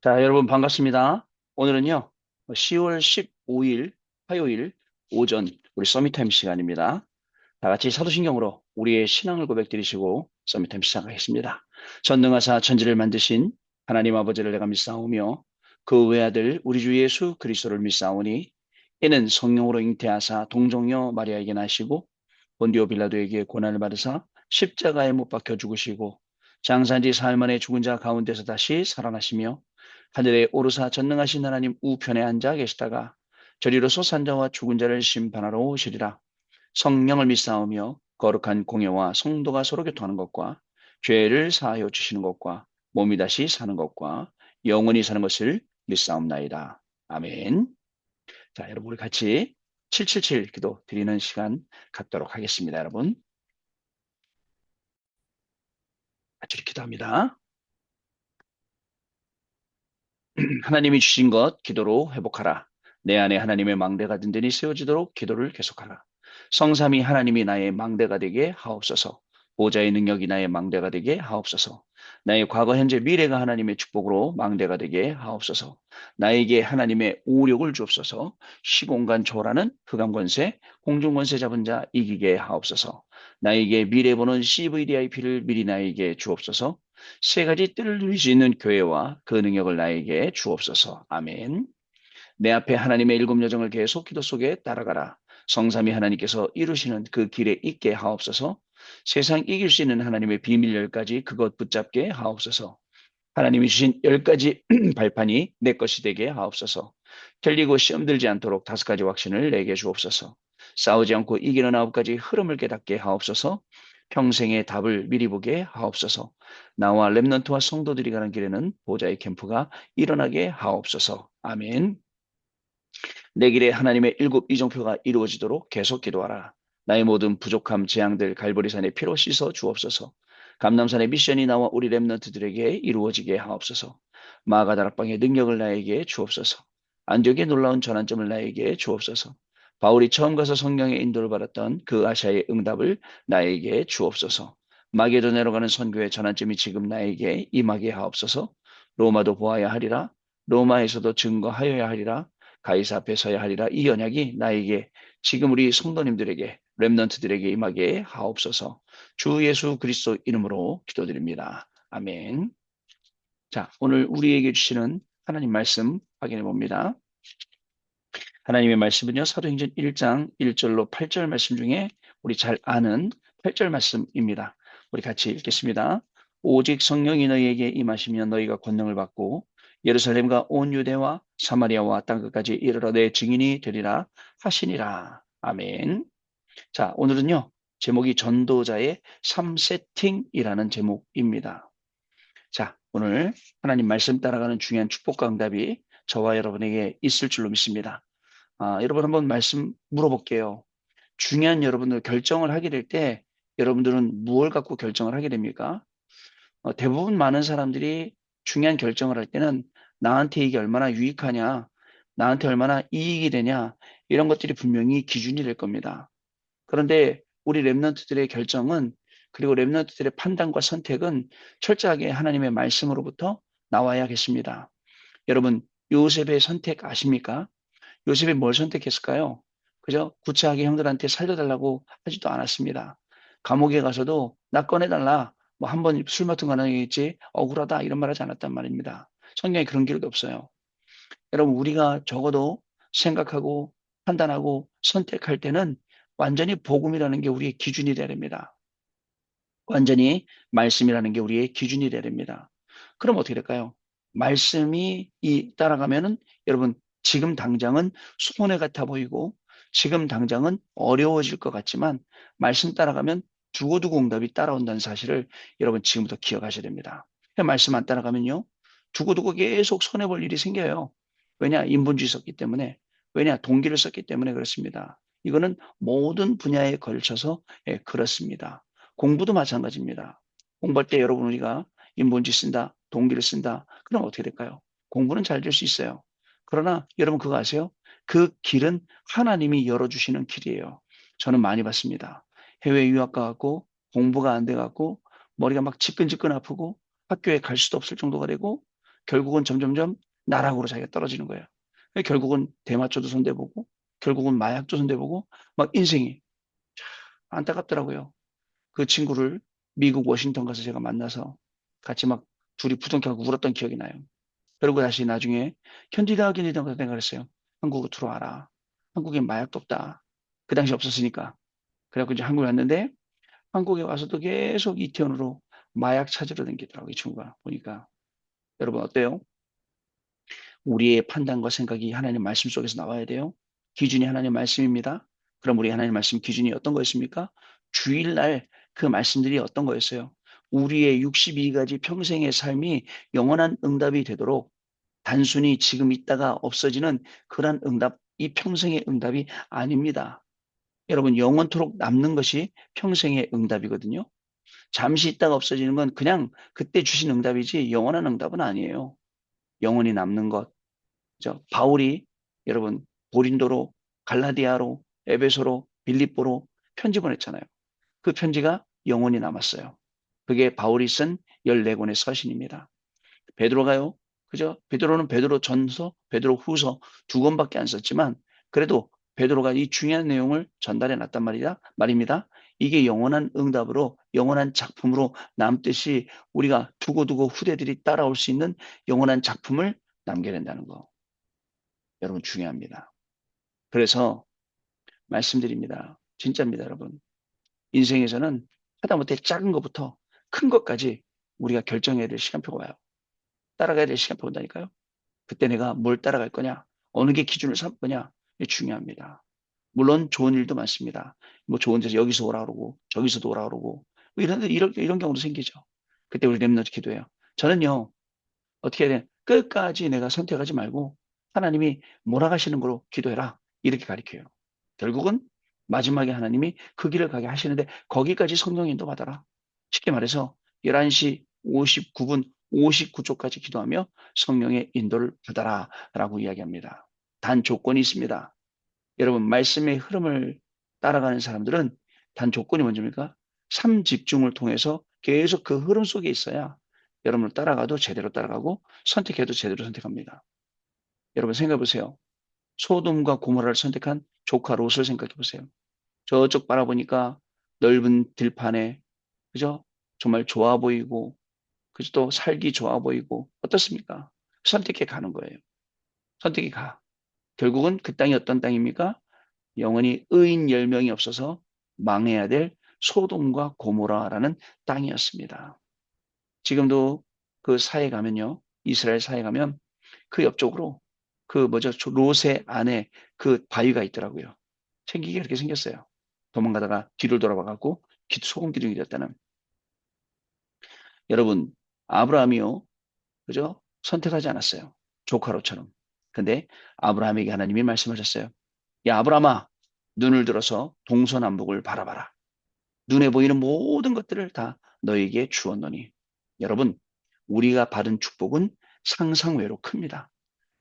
자, 여러분 반갑습니다. 오늘은요, 10월 15일 화요일 오전 우리 서밋타임 시간입니다. 다 같이 사도신경으로 우리의 신앙을 고백드리시고 서밋타임 시작하겠습니다. 전능하사 천지를 만드신 하나님 아버지를 내가 믿사오며 그 외아들 우리 주 예수 그리스도를 믿사오니 이는 성령으로 잉태하사 동정녀 마리아에게 나시고 본디오 빌라도에게 고난을 받으사 십자가에 못 박혀 죽으시고 장사한 지 사흘 만에 죽은 자 가운데서 다시 살아나시며 하늘에 오르사 전능하신 하나님 우편에 앉아 계시다가 저리로서 산자와 죽은 자를 심판하러 오시리라. 성령을 믿사오며 거룩한 공예와 성도가 서로 교통하는 것과 죄를 사하여 주시는 것과 몸이 다시 사는 것과 영원히 사는 것을 믿사옵나이다. 아멘. 자, 여러분 우리 같이 777 기도 드리는 시간 갖도록 하겠습니다. 여러분 같이 기도합니다. 하나님이 주신 것 기도로 회복하라. 내 안에 하나님의 망대가 든든히 세워지도록 기도를 계속하라. 성삼위 하나님이 나의 망대가 되게 하옵소서. 보좌의 능력이 나의 망대가 되게 하옵소서. 나의 과거, 현재, 미래가 하나님의 축복으로 망대가 되게 하옵소서. 나에게 하나님의 오력을 주옵소서. 시공간 초월하는 흑암 권세, 공중 권세 잡은 자 이기게 하옵소서. 나에게 미래 보는 CVDIP를 미리 나에게 주옵소서. 세 가지 뜰을 누릴 수 있는 교회와 그 능력을 나에게 주옵소서. 아멘. 내 앞에 하나님의 일곱 여정을 계속 기도 속에 따라가라. 성삼위 하나님께서 이루시는 그 길에 있게 하옵소서. 세상 이길 수 있는 하나님의 비밀 10가지 그것 붙잡게 하옵소서. 하나님이 주신 10가지 발판이 내 것이 되게 하옵소서. 틀리고 시험 들지 않도록 5가지 확신을 내게 주옵소서. 싸우지 않고 이기는 9가지 흐름을 깨닫게 하옵소서. 평생의 답을 미리 보게 하옵소서. 나와 렘넌트와 성도들이 가는 길에는 보좌의 캠프가 일어나게 하옵소서. 아멘. 내 길에 하나님의 일곱 이정표가 이루어지도록 계속 기도하라. 나의 모든 부족함, 재앙들 갈보리산의 피로 씻어 주옵소서. 감남산의 미션이 나와 우리 렘넌트들에게 이루어지게 하옵소서. 마가다락방의 능력을 나에게 주옵소서. 안디옥의 놀라운 전환점을 나에게 주옵소서. 바울이 처음 가서 성령의 인도를 받았던 그 아시아의 응답을 나에게 주옵소서. 마게도네로 가는 선교의 전환점이 지금 나에게 임하게 하옵소서. 로마도 보아야 하리라. 로마에서도 증거하여야 하리라. 가이사 앞에 서야 하리라. 이 언약이 나에게 지금 우리 성도님들에게 렘넌트들에게 임하게 하옵소서. 주 예수 그리스도 이름으로 기도드립니다. 아멘. 자, 오늘 우리에게 주시는 하나님 말씀 확인해 봅니다. 하나님의 말씀은요, 사도행전 1장 1절로 8절 말씀 중에 우리 잘 아는 8절 말씀입니다. 우리 같이 읽겠습니다. 오직 성령이 너희에게 임하시면 너희가 권능을 받고 예루살렘과 온 유대와 사마리아와 땅끝까지 이르러 내 증인이 되리라 하시니라. 아멘. 자, 오늘은요, 제목이 전도자의 3세팅이라는 제목입니다. 자, 오늘 하나님 말씀 따라가는 중요한 축복과 응답이 저와 여러분에게 있을 줄로 믿습니다. 여러분 한번 말씀 물어볼게요. 중요한 여러분들 결정을 하게 될 때 여러분들은 무엇을 갖고 결정을 하게 됩니까? 대부분 많은 사람들이 중요한 결정을 할 때는 나한테 이게 얼마나 유익하냐, 나한테 얼마나 이익이 되냐, 이런 것들이 분명히 기준이 될 겁니다. 그런데 우리 랩런트들의 결정은 그리고 랩런트들의 판단과 선택은 철저하게 하나님의 말씀으로부터 나와야겠습니다. 여러분, 요셉의 선택 아십니까? 요셉이 뭘 선택했을까요? 그저 구차하게 형들한테 살려달라고 하지도 않았습니다. 감옥에 가서도 나 꺼내달라. 뭐 한 번 술 맡은 거 하나겠지 억울하다 이런 말 하지 않았단 말입니다. 성경에 그런 기록이 없어요. 여러분 우리가 적어도 생각하고 판단하고 선택할 때는 완전히 복음이라는 게 우리의 기준이 되야 됩니다. 완전히 말씀이라는 게 우리의 기준이 되야 됩니다. 그럼 어떻게 될까요? 말씀이 따라가면은 여러분 지금 당장은 손해 같아 보이고 지금 당장은 어려워질 것 같지만 말씀 따라가면 두고두고 응답이 따라온다는 사실을 여러분 지금부터 기억하셔야 됩니다. 말씀 안 따라가면요. 두고두고 계속 손해볼 일이 생겨요. 왜냐? 인본주의 썼기 때문에. 왜냐? 동기를 썼기 때문에 그렇습니다. 이거는 모든 분야에 걸쳐서 그렇습니다. 공부도 마찬가지입니다. 공부할 때 여러분 우리가 인본주의 쓴다, 동기를 쓴다. 그럼 어떻게 될까요? 공부는 잘 될 수 있어요. 그러나 여러분 그거 아세요? 그 길은 하나님이 열어주시는 길이에요. 저는 많이 봤습니다. 해외 유학 가고 공부가 안 돼갖고 머리가 막 지끈지끈 아프고 학교에 갈 수도 없을 정도가 되고 결국은 점점점 나락으로 자기가 떨어지는 거예요. 결국은 대마초도 손대보고 결국은 마약도 손대보고 막 인생이 안타깝더라고요. 그 친구를 미국 워싱턴 가서 제가 만나서 같이 막 둘이 부둥켜하고 울었던 기억이 나요. 그리고 다시 나중에 견디다 가서 내가 그랬어요. 한국으로 들어와라. 한국에 마약도 없다. 그 당시 없었으니까. 그래갖고 이제 한국에 왔는데 한국에 와서도 계속 이태원으로 마약 찾으러 다니더라고요. 이 친구가 보니까. 여러분 어때요? 우리의 판단과 생각이 하나님 말씀 속에서 나와야 돼요. 기준이 하나님 말씀입니다. 그럼 우리 하나님 말씀 기준이 어떤 거였습니까? 주일날 그 말씀들이 어떤 거였어요? 우리의 62가지 평생의 삶이 영원한 응답이 되도록 단순히 지금 있다가 없어지는 그런 응답, 이 평생의 응답이 아닙니다. 여러분, 영원토록 남는 것이 평생의 응답이거든요. 잠시 있다가 없어지는 건 그냥 그때 주신 응답이지 영원한 응답은 아니에요. 영원히 남는 것. 바울이 여러분 고린도로 갈라디아로 에베소로 빌립보로 편지 보냈잖아요. 그 편지가 영원히 남았어요. 그게 바울이 쓴 14권의 서신입니다. 베드로가요. 그죠? 베드로는 베드로 전서, 베드로 후서 2권밖에 안 썼지만 그래도 베드로가 이 중요한 내용을 전달해 놨단 말입니다. 이게 영원한 응답으로 영원한 작품으로 남듯이 우리가 두고두고 후대들이 따라올 수 있는 영원한 작품을 남겨낸다는 거. 여러분 중요합니다. 그래서 말씀드립니다. 진짜입니다, 여러분. 인생에서는 하다못해 작은 것부터 큰 것까지 우리가 결정해야 될 시간표가 와요. 따라가야 될 시간표가 온다니까요. 그때 내가 뭘 따라갈 거냐, 어느 게 기준을 삼을 거냐, 이게 중요합니다. 물론 좋은 일도 많습니다. 뭐 좋은 데서 여기서 오라 그러고 저기서도 오라 그러고 뭐 이런 경우도 생기죠. 그때 우리 렘넌트 기도해요. 저는요 어떻게 해야 돼? 끝까지 내가 선택하지 말고 하나님이 몰아가시는 거로 기도해라. 이렇게 가르쳐요. 결국은 마지막에 하나님이 그 길을 가게 하시는데 거기까지 성령 인도 받아라. 쉽게 말해서 11시 59분 59초까지 기도하며 성령의 인도를 받아라 라고 이야기합니다. 단 조건이 있습니다. 여러분 말씀의 흐름을 따라가는 사람들은 단 조건이 뭔지입니까? 삼집중을 통해서 계속 그 흐름 속에 있어야 여러분을 따라가도 제대로 따라가고 선택해도 제대로 선택합니다. 여러분 생각해 보세요. 소돔과 고모라를 선택한 조카 롯을 생각해 보세요. 저쪽 바라보니까 넓은 들판에 그죠? 정말 좋아 보이고 그죠? 또 살기 좋아 보이고 어떻습니까? 선택해 가는 거예요. 선택이 가. 결국은 그 땅이 어떤 땅입니까? 영원히 의인 10명이 없어서 망해야 될 소돔과 고모라라는 땅이었습니다. 지금도 그 사해 가면요. 이스라엘 사해 가면 그 옆쪽으로 그 뭐죠? 롯의 안에 그 바위가 있더라고요. 생기게 그렇게 생겼어요. 도망가다가 뒤를 돌아봐 갖고 소금 기둥이 됐다는. 여러분, 아브라함이요. 그죠? 선택하지 않았어요. 조카로처럼. 근데 아브라함에게 하나님이 말씀하셨어요. 야, 아브라함아, 눈을 들어서 동서남북을 바라봐라. 눈에 보이는 모든 것들을 다 너에게 주었노니. 여러분, 우리가 받은 축복은 상상외로 큽니다.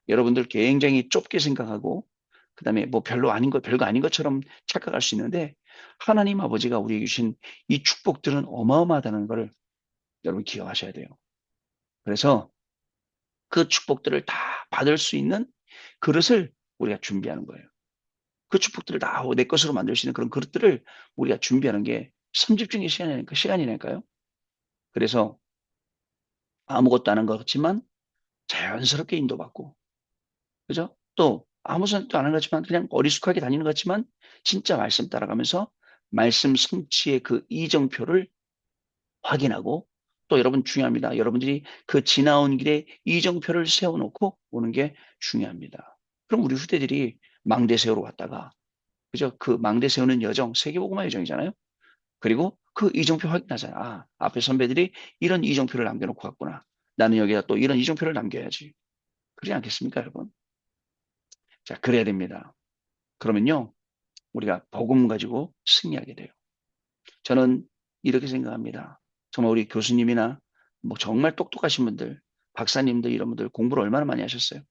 여러분들 굉장히 좁게 생각하고, 그 다음에 뭐 별거 아닌 것처럼 착각할 수 있는데, 하나님 아버지가 우리에게 주신 이 축복들은 어마어마하다는 것을 여러분 기억하셔야 돼요. 그래서 그 축복들을 다 받을 수 있는 그릇을 우리가 준비하는 거예요. 그 축복들을 다 내 것으로 만들 수 있는 그런 그릇들을 우리가 준비하는 게 삼집중의 시간이니까요. 그래서 아무것도 안 한 것 같지만 자연스럽게 인도받고, 그죠? 또 아무 생각도 안 한 것 같지만 그냥 어리숙하게 다니는 것 같지만 진짜 말씀 따라가면서 말씀 성취의 그 이정표를 확인하고 또 여러분 중요합니다. 여러분들이 그 지나온 길에 이정표를 세워놓고 오는 게 중요합니다. 그럼 우리 후대들이 망대 세우러 왔다가 그죠? 그 망대 세우는 여정, 세계복음화 여정이잖아요. 그리고 그 이정표 확인하잖아. 아, 앞에 선배들이 이런 이정표를 남겨놓고 갔구나. 나는 여기다 또 이런 이정표를 남겨야지. 그러지 않겠습니까, 여러분? 자, 그래야 됩니다. 그러면요, 우리가 복음 가지고 승리하게 돼요. 저는 이렇게 생각합니다. 정말 우리 교수님이나 뭐 정말 똑똑하신 분들, 박사님들 이런 분들 공부를 얼마나 많이 하셨어요.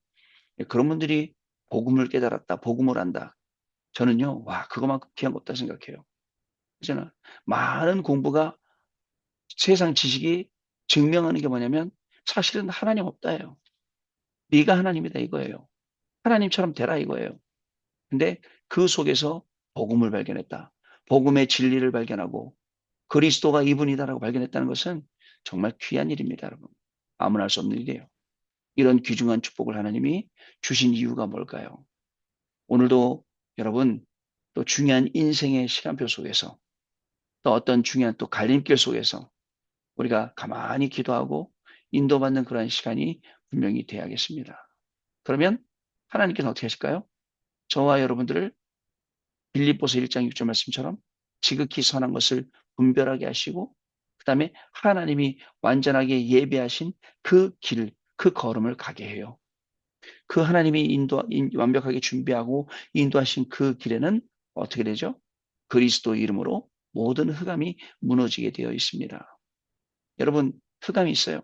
그런 분들이 복음을 깨달았다, 복음을 안다. 저는요, 와, 그거만큼 귀한 거 없다 생각해요. 그잖아. 많은 공부가 세상 지식이 증명하는 게 뭐냐면 사실은 하나님 없다예요. 네가 하나님이다 이거예요. 하나님처럼 되라 이거예요. 근데 그 속에서 복음을 발견했다. 복음의 진리를 발견하고 그리스도가 이분이다라고 발견했다는 것은 정말 귀한 일입니다, 여러분. 아무나 할 수 없는 일이에요. 이런 귀중한 축복을 하나님이 주신 이유가 뭘까요? 오늘도 여러분 또 중요한 인생의 시간표 속에서 또 어떤 중요한 또 갈림길 속에서 우리가 가만히 기도하고 인도받는 그러한 시간이 분명히 돼야겠습니다. 그러면 하나님께서 어떻게 하실까요? 저와 여러분들을 빌립보서 1장 6절 말씀처럼 지극히 선한 것을 분별하게 하시고 그다음에 하나님이 완전하게 예배하신 그 길, 그 걸음을 가게 해요. 그 하나님이 완벽하게 준비하고 인도하신 그 길에는 어떻게 되죠? 그리스도 이름으로 모든 흑암이 무너지게 되어 있습니다. 여러분, 흑암이 있어요.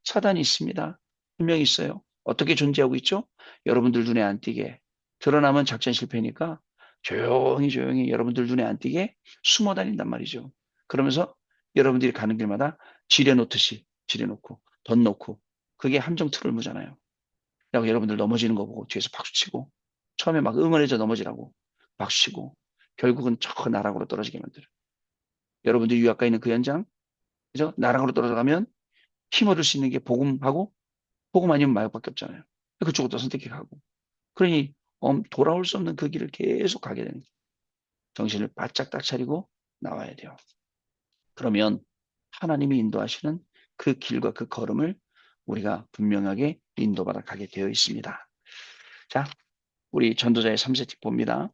사단이 있습니다. 분명히 있어요. 어떻게 존재하고 있죠? 여러분들 눈에 안 띄게. 드러나면 작전 실패니까 조용히 조용히 여러분들 눈에 안 띄게 숨어 다닌단 말이죠. 그러면서 여러분들이 가는 길마다 지뢰놓듯이 지뢰놓고 덧놓고 그게 함정 틀을 무잖아요. 그리고 여러분들 넘어지는 거 보고 뒤에서 박수치고 처음에 막 응원해줘 넘어지라고 박수치고 결국은 저 나락으로 떨어지게 만들어요. 여러분들이 유학가 있는 그 현장, 그죠? 나락으로 떨어져가면 힘 얻을 수 있는 게 복음하고 복음 아니면 마약밖에 없잖아요. 그쪽으로 또 선택해 가고. 그러니 돌아올 수 없는 그 길을 계속 가게 되는 거예요. 정신을 바짝 딱 차리고 나와야 돼요. 그러면 하나님이 인도하시는 그 길과 그 걸음을 우리가 분명하게 인도받아 가게 되어 있습니다. 자, 우리 전도자의 3세 팁 봅니다.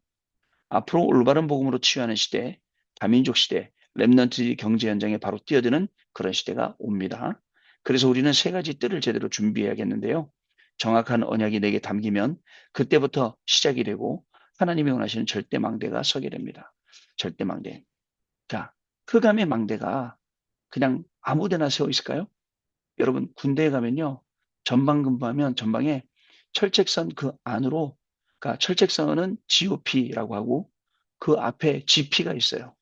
앞으로 올바른 복음으로 치유하는 시대, 다민족 시대, 랩넌트 경제 현장에 바로 뛰어드는 그런 시대가 옵니다. 그래서 우리는 세 가지 뜰을 제대로 준비해야겠는데요. 정확한 언약이 내게 담기면 그때부터 시작이 되고 하나님이 원하시는 절대 망대가 서게 됩니다. 절대 망대. 자, 흑암의 망대가 그냥 아무 데나 세워 있을까요? 여러분 군대에 가면요. 전방근부하면 전방에 철책선 그 안으로 그러니까 철책선은 GOP라고 하고 그 앞에 GP가 있어요.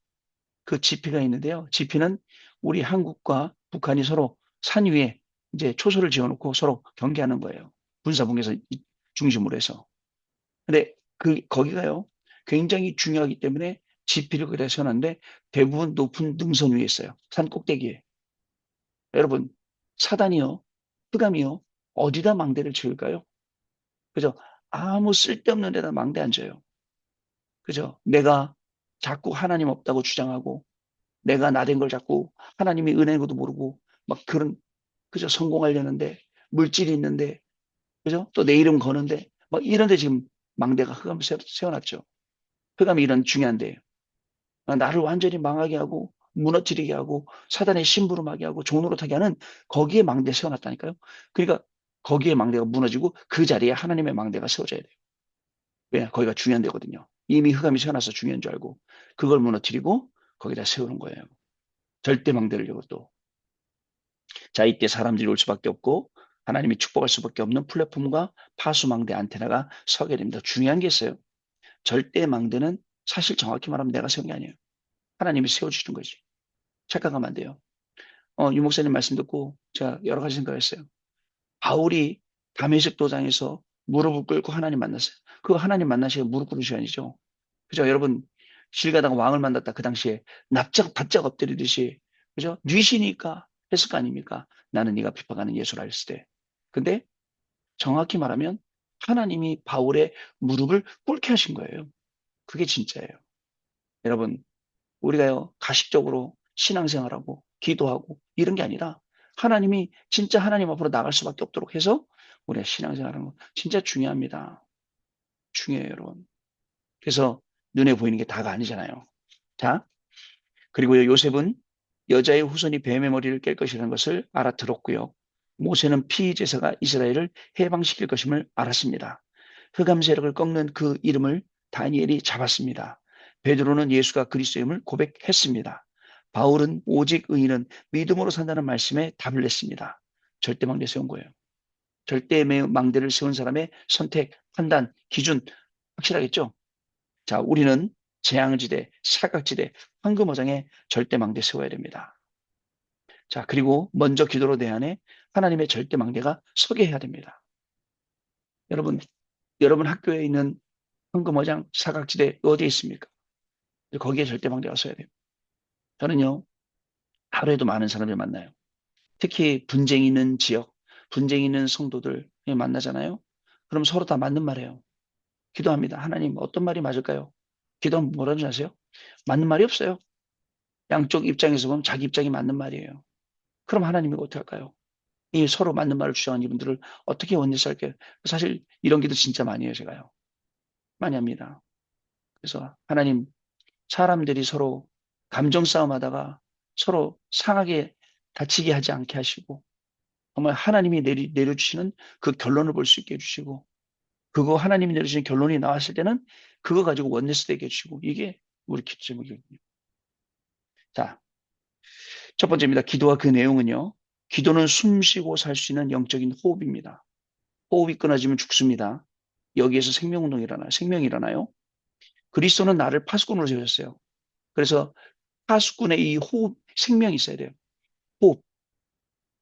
그 GP가 있는데요. GP는 우리 한국과 북한이 서로 산 위에 이제 초소를 지어놓고 서로 경계하는 거예요. 군사분계선 중심으로 해서. 근데 거기가요. 굉장히 중요하기 때문에 GP를 거기다 세워놨는데 대부분 높은 능선 위에 있어요. 산 꼭대기에. 여러분, 사단이요, 흑암이요, 어디다 망대를 지을까요? 그죠? 아무 쓸데없는 데다 망대 안 져요. 그죠? 내가 자꾸 하나님 없다고 주장하고, 내가 나된 걸 자꾸 하나님이 은혜인 것도 모르고, 막 그런, 그죠? 성공하려는데, 물질이 있는데, 그죠? 또 내 이름 거는데, 막 이런 데 지금 망대가 흑암 세워놨죠. 흑암이 이런 중요한 데예요. 나를 완전히 망하게 하고 무너뜨리게 하고 사단의 심부름하게 하고 종노릇하게 하는 거기에 망대 세워놨다니까요. 그러니까 거기에 망대가 무너지고 그 자리에 하나님의 망대가 세워져야 돼요. 왜? 거기가 중요한 데거든요. 이미 흑암이 세워놔서 중요한 줄 알고 그걸 무너뜨리고 거기다 세우는 거예요. 절대 망대를 이것도. 자, 이때 사람들이 올 수밖에 없고 하나님이 축복할 수밖에 없는 플랫폼과 파수망대 안테나가 서게 됩니다. 중요한 게 있어요. 절대 망대는 사실 정확히 말하면 내가 세운 게 아니에요. 하나님이 세워주시는 거지. 착각하면 안 돼요. 유 목사님 말씀 듣고 제가 여러 가지 생각했어요. 바울이 다메섹 도장에서 무릎을 꿇고 하나님 만났어요. 그 하나님 만나시고 무릎 꿇는 시간이죠. 그죠? 여러분, 길 가다가 왕을 만났다 그 당시에 납작 바짝 엎드리듯이 그죠? 뉘시니까 했을 거 아닙니까? 나는 네가 비판하는 예수라 했을 때. 근데 정확히 말하면 하나님이 바울의 무릎을 꿇게 하신 거예요. 그게 진짜예요. 여러분, 우리가요, 가식적으로 신앙생활하고 기도하고 이런 게 아니라 하나님이 진짜 하나님 앞으로 나갈 수밖에 없도록 해서 우리가 신앙생활하는 거 진짜 중요합니다. 중요해요, 여러분. 그래서 눈에 보이는 게 다가 아니잖아요. 자, 그리고 요셉은 여자의 후손이 뱀의 머리를 깰 것이라는 것을 알아들었고요. 모세는 피제사가 이스라엘을 해방시킬 것임을 알았습니다. 흑암 세력을 꺾는 그 이름을 다니엘이 잡았습니다. 베드로는 예수가 그리스도임을 고백했습니다. 바울은 오직 의인은 믿음으로 산다는 말씀에 답을 냈습니다. 절대 망대 세운 거예요. 절대 망대를 세운 사람의 선택, 판단, 기준 확실하겠죠? 자, 우리는 재앙지대, 사각지대, 황금어장에 절대 망대 세워야 됩니다. 자, 그리고 먼저 기도로 내 안에 하나님의 절대 망대가 서게 해야 됩니다. 여러분 학교에 있는 황금어장 사각지대 어디에 있습니까? 거기에 절대 망대가 서야 돼요. 저는요, 하루에도 많은 사람을 만나요. 특히 분쟁이 있는 지역, 분쟁이 있는 성도들 만나잖아요. 그럼 서로 다 맞는 말이에요. 기도합니다. 하나님, 어떤 말이 맞을까요? 기도하면 뭐라는 줄 아세요? 맞는 말이 없어요. 양쪽 입장에서 보면 자기 입장이 맞는 말이에요. 그럼 하나님이 어떻게 할까요? 이 서로 맞는 말을 주장하는 이분들을 어떻게 원리스 할게요? 사실 이런 기도 진짜 많이 해요, 제가요. 많이 합니다. 그래서 하나님, 사람들이 서로 감정 싸움 하다가 서로 상하게 다치게 하지 않게 하시고, 정말 하나님이 내려주시는 그 결론을 볼 수 있게 해주시고, 그거 하나님이 내려주신 결론이 나왔을 때는 그거 가지고 원네스 되게 해주시고, 이게 우리 기도 제목이거든요. 자, 첫 번째입니다. 기도와 그 내용은요. 기도는 숨 쉬고 살 수 있는 영적인 호흡입니다. 호흡이 끊어지면 죽습니다. 여기에서 생명운동이 일어나요. 생명이 일어나요. 그리스도는 나를 파수꾼으로 세우셨어요. 그래서 파수꾼의 이 호흡, 생명이 있어야 돼요. 호흡,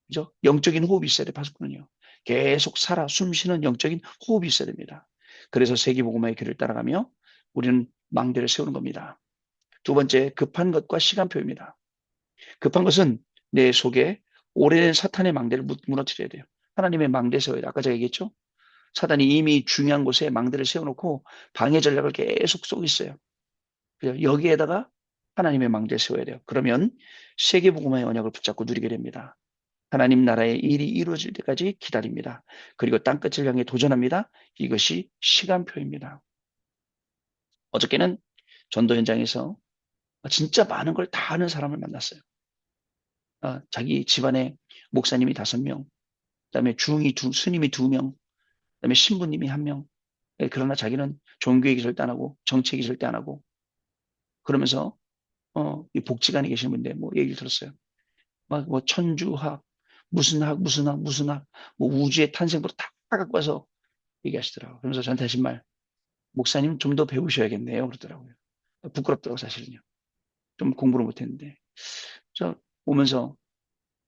그죠? 영적인 호흡이 있어야 돼요. 파수꾼은요. 계속 살아, 숨 쉬는 영적인 호흡이 있어야 됩니다. 그래서 세계복음화의 길을 따라가며 우리는 망대를 세우는 겁니다. 두 번째, 급한 것과 시간표입니다. 급한 것은 내 속에 오래된 사탄의 망대를 무너뜨려야 돼요. 하나님의 망대 세워야 돼요. 아까 제가 얘기했죠? 사단이 이미 중요한 곳에 망대를 세워놓고 방해 전략을 계속 쏘고 있어요. 그래서 여기에다가 하나님의 망대를 세워야 돼요. 그러면 세계복음화의 언약을 붙잡고 누리게 됩니다. 하나님 나라의 일이 이루어질 때까지 기다립니다. 그리고 땅끝을 향해 도전합니다. 이것이 시간표입니다. 어저께는 전도 현장에서 진짜 많은 걸 다 아는 사람을 만났어요. 자기 집안에 목사님이 5명, 그다음에 스님이 2명, 그다음에 신부님이 1명. 그러나 자기는 종교 얘기 절대 안 하고 정치 얘기 절대 안 하고 그러면서 이 복지관에 계신 분인데 뭐 얘기를 들었어요. 막 뭐 천주학, 무슨 학, 뭐 우주의 탄생부터 다 갖고 와서 얘기하시더라고요. 그러면서 저한테 하신 말, 목사님 좀 더 배우셔야겠네요. 그러더라고요. 부끄럽다고 사실은요. 좀 공부를 못했는데. 저 오면서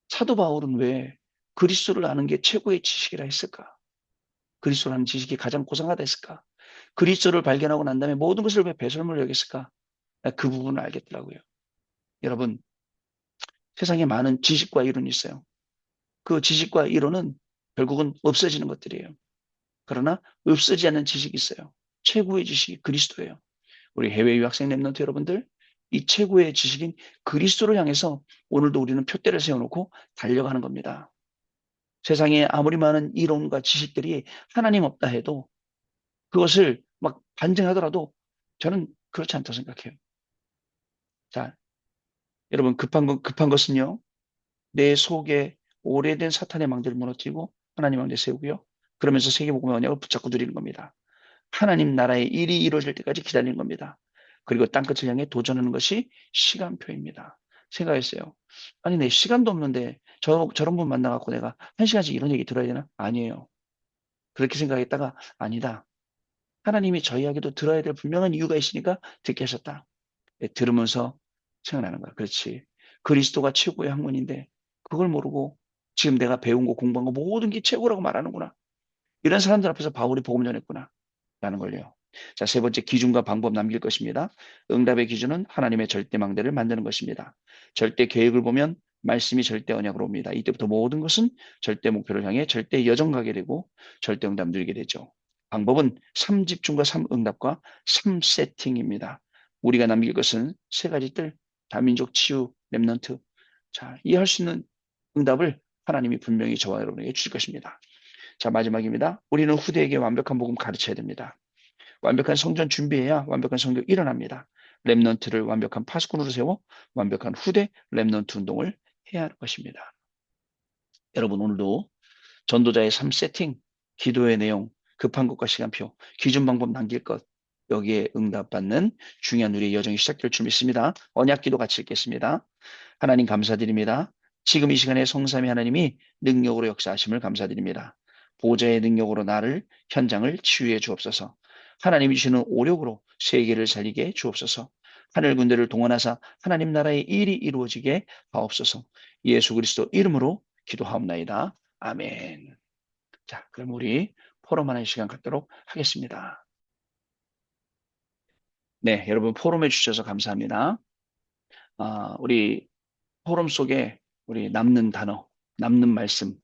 사도 바울은 왜 그리스도를 아는 게 최고의 지식이라 했을까? 그리스도를 아는 지식이 가장 고상하다 했을까? 그리스도를 발견하고 난 다음에 모든 것을 왜 배설물로 여겼을까? 그 부분을 알겠더라고요. 여러분, 세상에 많은 지식과 이론이 있어요. 그 지식과 이론은 결국은 없어지는 것들이에요. 그러나 없어지지 않는 지식이 있어요. 최고의 지식이 그리스도예요. 우리 해외 유학생 랩런트 여러분들, 이 최고의 지식인 그리스도를 향해서 오늘도 우리는 표대를 세워놓고 달려가는 겁니다. 세상에 아무리 많은 이론과 지식들이 하나님 없다 해도 그것을 막 반증하더라도 저는 그렇지 않다고 생각해요. 자, 여러분 급한 것은요. 내 속에 오래된 사탄의 망대를 무너뜨리고 하나님 망대 세우고요. 그러면서 세계복음의 언약을 붙잡고 누리는 겁니다. 하나님 나라의 일이 이루어질 때까지 기다리는 겁니다. 그리고 땅끝을 향해 도전하는 것이 시간표입니다. 생각했어요. 아니, 내 시간도 없는데 저런 분 만나갖고 내가 1시간씩 이런 얘기 들어야 되나? 아니에요. 그렇게 생각했다가 아니다. 하나님이 저희에게도 들어야 될 분명한 이유가 있으니까 듣게 하셨다. 들으면서 생각나는 거야. 그렇지. 그리스도가 최고의 학문인데 그걸 모르고 지금 내가 배운 거 공부한 거 모든 게 최고라고 말하는구나. 이런 사람들 앞에서 바울이 복음 전했구나. 라는 걸요. 자, 세 번째 기준과 방법 남길 것입니다. 응답의 기준은 하나님의 절대 망대를 만드는 것입니다. 절대 계획을 보면 말씀이 절대 언약으로 옵니다. 이때부터 모든 것은 절대 목표를 향해 절대 여정 가게 되고 절대 응답 누리게 되죠. 방법은 3집중과 3응답과 3세팅입니다. 우리가 남길 것은 세 가지 뜰, 다민족 치유, 랩넌트. 자, 이해할 수 있는 응답을 하나님이 분명히 저와 여러분에게 주실 것입니다. 자, 마지막입니다. 우리는 후대에게 완벽한 복음 가르쳐야 됩니다. 완벽한 성전 준비해야 완벽한 성경 일어납니다. 랩넌트를 완벽한 파수꾼으로 세워 완벽한 후대 랩넌트 운동을 해야 하는 것입니다. 여러분 오늘도 전도자의 3세팅, 기도의 내용, 급한 것과 시간표, 기준 방법 남길 것 여기에 응답받는 중요한 우리의 여정이 시작될 줄 믿습니다. 언약기도 같이 읽겠습니다. 하나님 감사드립니다. 지금 이 시간에 성삼위 하나님이 능력으로 역사하심을 감사드립니다. 보좌의 능력으로 나를 현장을 치유해 주옵소서. 하나님이 주시는 오력으로 세계를 살리게 주옵소서. 하늘 군대를 동원하사 하나님 나라의 일이 이루어지게 하옵소서. 예수 그리스도 이름으로 기도하옵나이다. 아멘. 자, 그럼 우리 포럼하는 시간 갖도록 하겠습니다. 네, 여러분 포럼해 주셔서 감사합니다. 우리 포럼 속에 우리 남는 단어, 남는 말씀,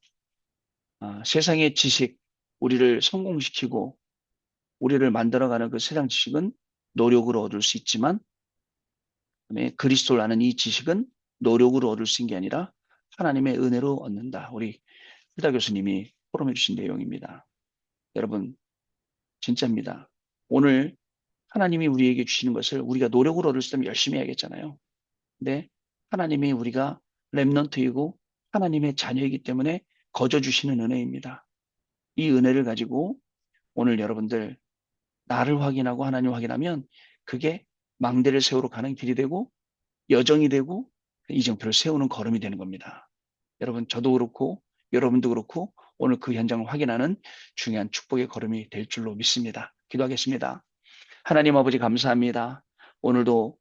세상의 지식, 우리를 성공시키고 우리를 만들어가는 그 세상 지식은 노력으로 얻을 수 있지만 그다음에 그리스도를 아는 이 지식은 노력으로 얻을 수 있는 게 아니라 하나님의 은혜로 얻는다. 우리 후다 교수님이 포럼해 주신 내용입니다. 여러분 진짜입니다. 오늘 하나님이 우리에게 주시는 것을 우리가 노력으로 얻을 수 있으면 열심히 해야겠잖아요. 근데 하나님이 우리가 렘넌트이고 하나님의 자녀이기 때문에 거저 주시는 은혜입니다. 이 은혜를 가지고 오늘 여러분들 나를 확인하고 하나님 확인하면 그게 망대를 세우러 가는 길이 되고 여정이 되고 이정표를 세우는 걸음이 되는 겁니다. 여러분 저도 그렇고 여러분도 그렇고 오늘 그 현장을 확인하는 중요한 축복의 걸음이 될 줄로 믿습니다. 기도하겠습니다. 하나님 아버지 감사합니다. 오늘도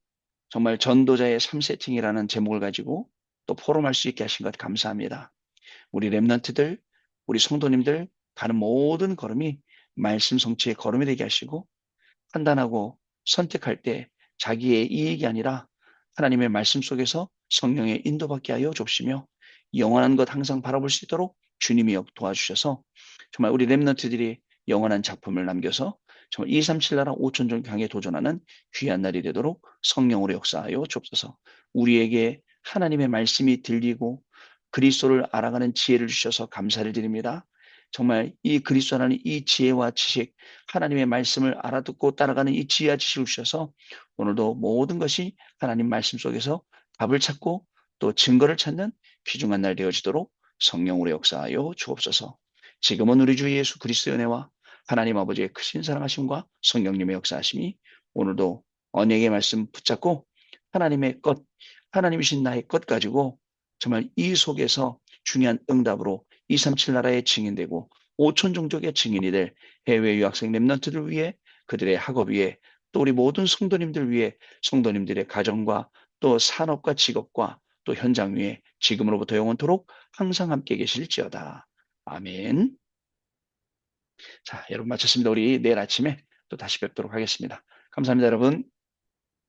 정말 전도자의 3세팅이라는 제목을 가지고 또 포럼할 수 있게 하신 것 감사합니다. 우리 렘넌트들, 우리 성도님들 가는 모든 걸음이 말씀 성취의 걸음이 되게 하시고 판단하고 선택할 때 자기의 이익이 아니라 하나님의 말씀 속에서 성령의 인도받게 하여 줍시며 영원한 것 항상 바라볼 수 있도록 주님이 도와주셔서 정말 우리 렘넌트들이 영원한 작품을 남겨서 정말 237 나라 5천종 강에 도전하는 귀한 날이 되도록 성령으로 역사하여 줍소서. 우리에게 하나님의 말씀이 들리고 그리스도를 알아가는 지혜를 주셔서 감사를 드립니다. 정말 이 그리스도라는 이 지혜와 지식, 하나님의 말씀을 알아듣고 따라가는 이 지혜와 지식을 주셔서 오늘도 모든 것이 하나님 말씀 속에서 답을 찾고 또 증거를 찾는 귀중한 날 되어지도록 성령으로 역사하여 주옵소서. 지금은 우리 주 예수 그리스도의 은혜와 하나님 아버지의 크신 사랑하심과 성령님의 역사하심이 오늘도 언약의 말씀 붙잡고 하나님의 것, 하나님이신 나의 것 가지고 정말 이 속에서 중요한 응답으로 237 나라의 증인되고 5천 종족의 증인이 될 해외 유학생 렘넌트들 위해 그들의 학업 위에 또 우리 모든 성도님들 위해 성도님들의 가정과 또 산업과 직업과 또 현장 위에 지금으로부터 영원토록 항상 함께 계실지어다. 아멘. 자, 여러분 마쳤습니다. 우리 내일 아침에 또 다시 뵙도록 하겠습니다. 감사합니다, 여러분.